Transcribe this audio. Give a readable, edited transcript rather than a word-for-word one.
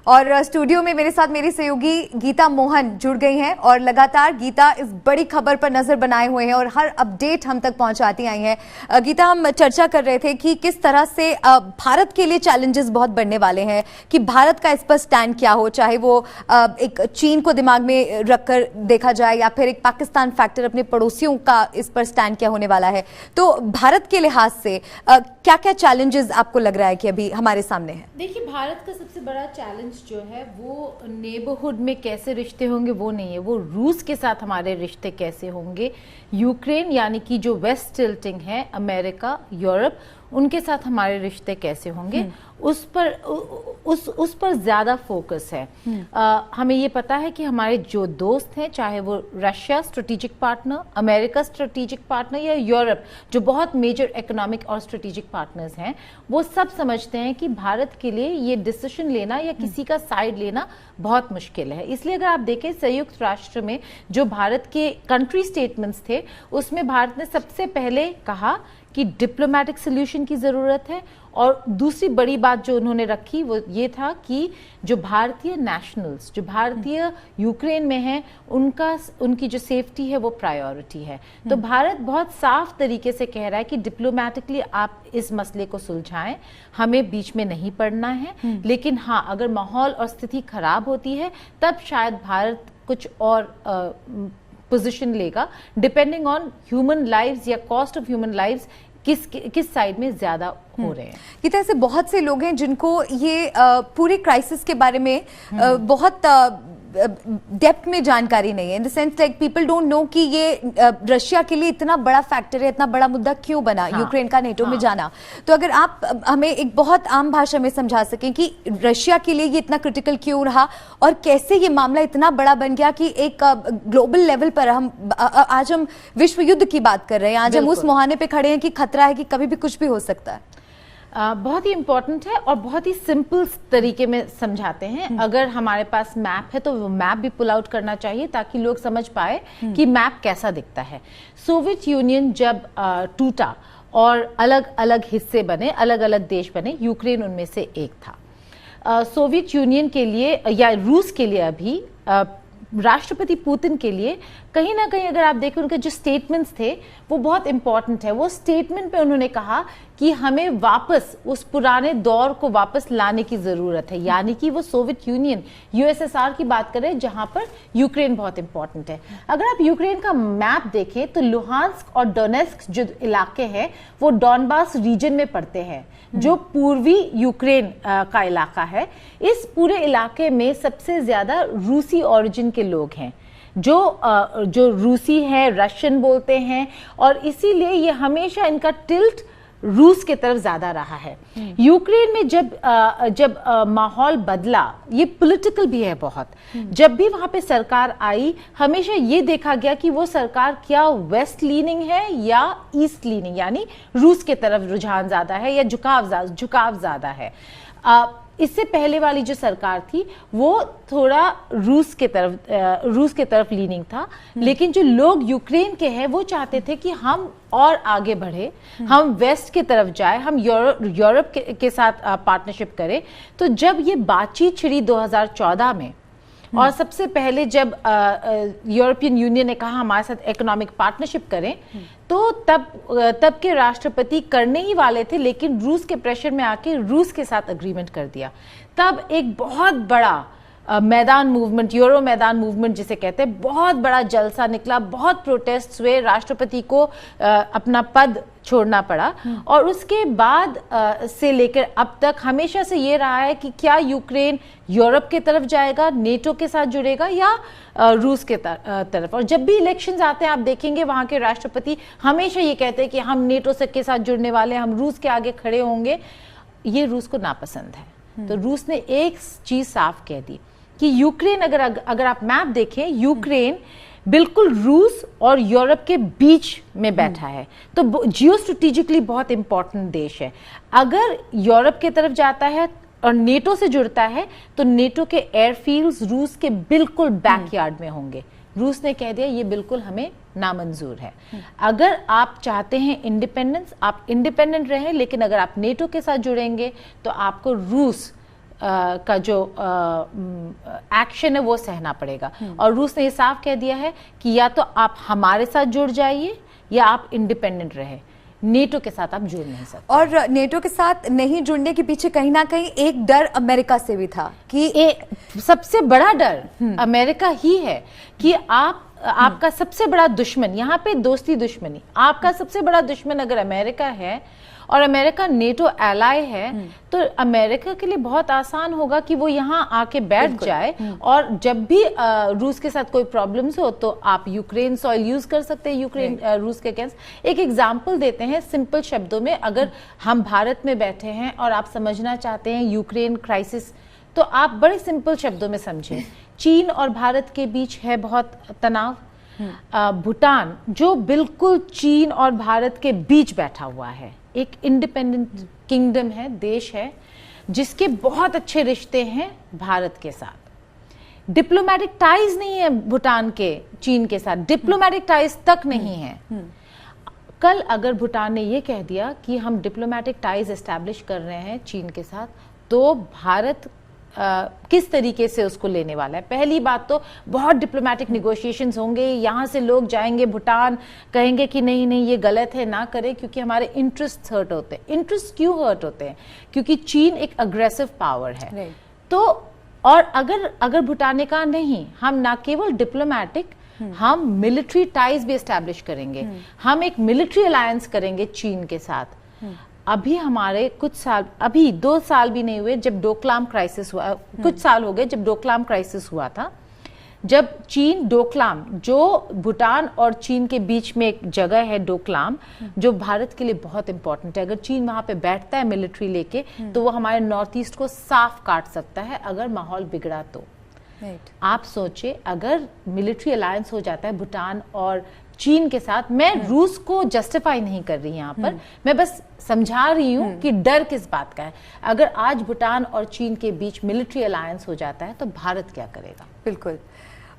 और स्टूडियो में मेरे साथ मेरी सहयोगी गीता मोहन जुड़ गई हैं और लगातार गीता इस बड़ी खबर पर नजर बनाए हुए हैं और हर अपडेट हम तक पहुंचाती आई हैं। गीता, हम चर्चा कर रहे थे कि किस तरह से भारत के लिए चैलेंजेस बहुत बढ़ने वाले हैं कि भारत का इस पर स्टैंड क्या हो, चाहे वो एक चीन को दिमाग में रखकर देखा जाए या फिर एक पाकिस्तान फैक्टर अपने पड़ोसियों का इस पर स्टैंड क्या होने वाला है। तो भारत के लिहाज से क्या क्या चैलेंजेस आपको लग रहा है कि अभी हमारे सामने है? देखिए, भारत का सबसे बड़ा चैलेंज जो है वो नेबरहुड में कैसे रिश्ते होंगे वो नहीं है, वो रूस के साथ हमारे रिश्ते कैसे होंगे, यूक्रेन यानी कि जो वेस्ट टिल्टिंग है, अमेरिका, यूरोप, उनके साथ हमारे रिश्ते कैसे होंगे, उस पर ज्यादा फोकस है। हमें ये पता है कि हमारे जो दोस्त हैं, चाहे वो Russia strategic partner, America strategic partner या यूरोप जो बहुत मेजर इकोनॉमिक और स्ट्रेटेजिक पार्टनर्स हैं, वो सब समझते हैं कि भारत के लिए ये डिसीजन लेना या किसी का साइड लेना बहुत मुश्किल है। इसलिए अगर आप देखें संयुक्त राष्ट्र में जो भारत के कंट्री स्टेटमेंट्स थे, उसमें भारत ने सबसे पहले कहा कि डिप्लोमेटिक सोल्यूशन की जरूरत है, और दूसरी बड़ी बात जो उन्होंने रखी वो ये था कि जो भारतीय नेशनल्स, जो भारतीय यूक्रेन में हैं, उनकी जो सेफ्टी है वो प्रायोरिटी है। तो भारत बहुत साफ तरीके से कह रहा है कि डिप्लोमेटिकली आप इस मसले को सुलझाएं, हमें बीच में नहीं पड़ना है। लेकिन हाँ, अगर माहौल और स्थिति खराब होती है तब शायद भारत कुछ और पोजीशन लेगा, डिपेंडिंग ऑन ह्यूमन लाइव्स या कॉस्ट ऑफ ह्यूमन लाइव्स किस साइड में ज्यादा हो रहे हैं। कि ऐसे बहुत से लोग हैं जिनको ये पूरे क्राइसिस के बारे में बहुत डेप्थ में जानकारी नहीं है, in the sense like people don't know कि ये रशिया के लिए इतना बड़ा फैक्टर है, इतना बड़ा मुद्दा क्यों बना यूक्रेन का नेटो में जाना। तो अगर आप हमें एक बहुत आम भाषा में समझा सकें कि रशिया के लिए ये इतना क्रिटिकल क्यों रहा और कैसे ये मामला इतना बड़ा बन गया कि एक ग्लोबल लेवल पर आज हम विश्व युद्ध की बात कर रहे हैं, आज हम उस मुहाने पे खड़े हैं कि खतरा है कि कभी भी कुछ भी हो सकता है। बहुत ही इंपॉर्टेंट है और बहुत ही सिंपल तरीके में समझाते हैं। अगर हमारे पास मैप है तो वो मैप भी पुल आउट करना चाहिए ताकि लोग समझ पाए कि मैप कैसा दिखता है। सोवियत यूनियन जब टूटा और अलग अलग हिस्से बने, अलग अलग देश बने, यूक्रेन उनमें से एक था। सोवियत यूनियन के लिए या रूस के लिए अभी राष्ट्रपति पुतिन के लिए कहीं ना कहीं अगर आप देखें उनके जो स्टेटमेंट्स थे वो बहुत इंपॉर्टेंट है। वो स्टेटमेंट पे उन्होंने कहा कि हमें वापस उस पुराने दौर को वापस लाने की जरूरत है, यानी कि वो सोवियत यूनियन यूएसएसआर की बात करें जहां पर यूक्रेन बहुत इंपॉर्टेंट है। अगर आप यूक्रेन का मैप देखें तो लुहांस्क और डोनेस्क जो इलाके हैं वो डॉनबास रीजन में पड़ते हैं, जो पूर्वी यूक्रेन का इलाका है। इस पूरे इलाके में सबसे ज्यादा रूसी ओरिजिन के लोग हैं, जो रूसी है, रशियन बोलते हैं, और इसीलिए ये हमेशा इनका टिल्ट रूस के तरफ ज्यादा रहा है। यूक्रेन में जब माहौल बदला, ये पॉलिटिकल भी है बहुत, जब भी वहां पे सरकार आई हमेशा ये देखा गया कि वो सरकार क्या वेस्ट लीनिंग है या ईस्ट लीनिंग, यानी रूस के तरफ रुझान ज्यादा है या झुकाव ज्यादा है। इससे पहले वाली जो सरकार थी वो थोड़ा रूस के तरफ लीनिंग था, लेकिन जो लोग यूक्रेन के हैं वो चाहते थे कि हम और आगे बढ़े, हम वेस्ट की तरफ जाए, हम यूरोप के साथ पार्टनरशिप करें। तो जब ये बातचीत छिड़ी 2014 में और सबसे पहले जब यूरोपियन यूनियन ने कहा हमारे साथ इकोनॉमिक पार्टनरशिप करें, तो तब के राष्ट्रपति करने ही वाले थे, लेकिन रूस के प्रेशर में आके रूस के साथ अग्रीमेंट कर दिया। तब एक बहुत बड़ा मैदान मूवमेंट, यूरो मैदान मूवमेंट जिसे कहते हैं, बहुत बड़ा जलसा निकला, बहुत प्रोटेस्ट हुए, राष्ट्रपति को अपना पद छोड़ना पड़ा। और उसके बाद से लेकर अब तक हमेशा से ये रहा है कि क्या यूक्रेन यूरोप के तरफ जाएगा, नेटो के साथ जुड़ेगा या रूस के तरफ। और जब भी इलेक्शंस आते हैं आप देखेंगे वहां के राष्ट्रपति हमेशा ये कहते हैं कि हम नेटो के साथ जुड़ने वाले, हम रूस के आगे खड़े होंगे। ये रूस को नापसंद है। तो रूस ने एक चीज साफ कह दी कि यूक्रेन, अगर आप मैप देखें, यूक्रेन बिल्कुल रूस और यूरोप के बीच में बैठा है, तो जियो स्ट्रेटेजिकली बहुत इंपॉर्टेंट देश है। अगर यूरोप की तरफ जाता है और नेटो से जुड़ता है तो नेटो के एयरफील्ड्स रूस के बिल्कुल बैकयार्ड में होंगे। रूस ने कह दिया ये बिल्कुल हमें नामंजूर है। अगर आप चाहते हैं इंडिपेंडेंस, आप इंडिपेंडेंट रहें, लेकिन अगर आप नेटो के साथ जुड़ेंगे तो आपको रूस का जो एक्शन है वो सहना पड़ेगा। और रूस ने ये साफ कह दिया है कि या तो आप हमारे साथ जुड़ जाइए या आप इंडिपेंडेंट रहे, नेटो के साथ आप जुड़ नहीं सकते। और नेटो के साथ नहीं जुड़ने के पीछे कहीं ना कहीं एक डर अमेरिका से भी था कि सबसे बड़ा डर अमेरिका ही है कि आपका सबसे बड़ा दुश्मन, यहाँ पे दोस्ती दुश्मनी, आपका सबसे बड़ा दुश्मन अगर अमेरिका है और अमेरिका नेटो एलाय है, तो अमेरिका के लिए बहुत आसान होगा कि वो यहाँ आके बैठ जाए और जब भी रूस के साथ कोई प्रॉब्लम्स हो तो आप यूक्रेन सॉइल यूज कर सकते हैं, यूक्रेन रूस के अगेंस्ट। एक एग्जांपल देते हैं सिंपल शब्दों में, अगर हम भारत में बैठे हैं और आप समझना चाहते हैं यूक्रेन क्राइसिस, तो आप बड़े सिंपल शब्दों में समझें। चीन और भारत के बीच है बहुत तनाव। भूटान जो बिल्कुल चीन और भारत के बीच बैठा हुआ है, एक इंडिपेंडेंट किंगडम है, देश है, जिसके बहुत अच्छे रिश्ते हैं भारत के साथ। डिप्लोमेटिक टाइज नहीं है भूटान के चीन के साथ, डिप्लोमेटिक टाइज तक नहीं है। कल अगर भूटान ने ये कह दिया कि हम डिप्लोमेटिक टाइज एस्टैब्लिश कर रहे हैं चीन के साथ, तो भारत किस तरीके से उसको लेने वाला है? पहली बात तो बहुत डिप्लोमेटिक निगोशिएशंस होंगे, यहाँ से लोग जाएंगे भूटान, कहेंगे कि नहीं नहीं ये गलत है, ना करें, क्योंकि हमारे इंटरेस्ट हर्ट होते हैं। इंटरेस्ट क्यों हर्ट होते हैं? क्योंकि चीन एक अग्रेसिव पावर है। तो और अगर भूटान ने कहा नहीं, हम ना केवल डिप्लोमेटिक, हम मिलिट्री टाइज भी एस्टैब्लिश करेंगे, हम एक मिलिट्री अलायंस करेंगे चीन के साथ। अभी हमारे कुछ साल, अभी 2 साल भी नहीं हुए जब डोकलाम क्राइसिस हुआ, कुछ साल हो गए जब डोकलाम क्राइसिस हुआ था, जब चीन डोकलाम, जो भूटान और चीन के बीच में एक जगह है डोकलाम, जो भारत के लिए बहुत इंपॉर्टेंट है। अगर चीन वहां पे बैठता है मिलिट्री लेके, तो वो हमारे नॉर्थ ईस्ट को साफ काट सकता है अगर माहौल बिगड़ा तो। आप सोचिए, अगर मिलिट्री अलायंस हो जाता है भूटान और चीन के साथ, मैं रूस को जस्टिफाई नहीं कर रही यहाँ पर, मैं बस समझा रही हूँ कि डर किस बात का है। अगर आज भूटान और चीन के बीच मिलिट्री अलायंस हो जाता है तो भारत क्या करेगा? बिल्कुल।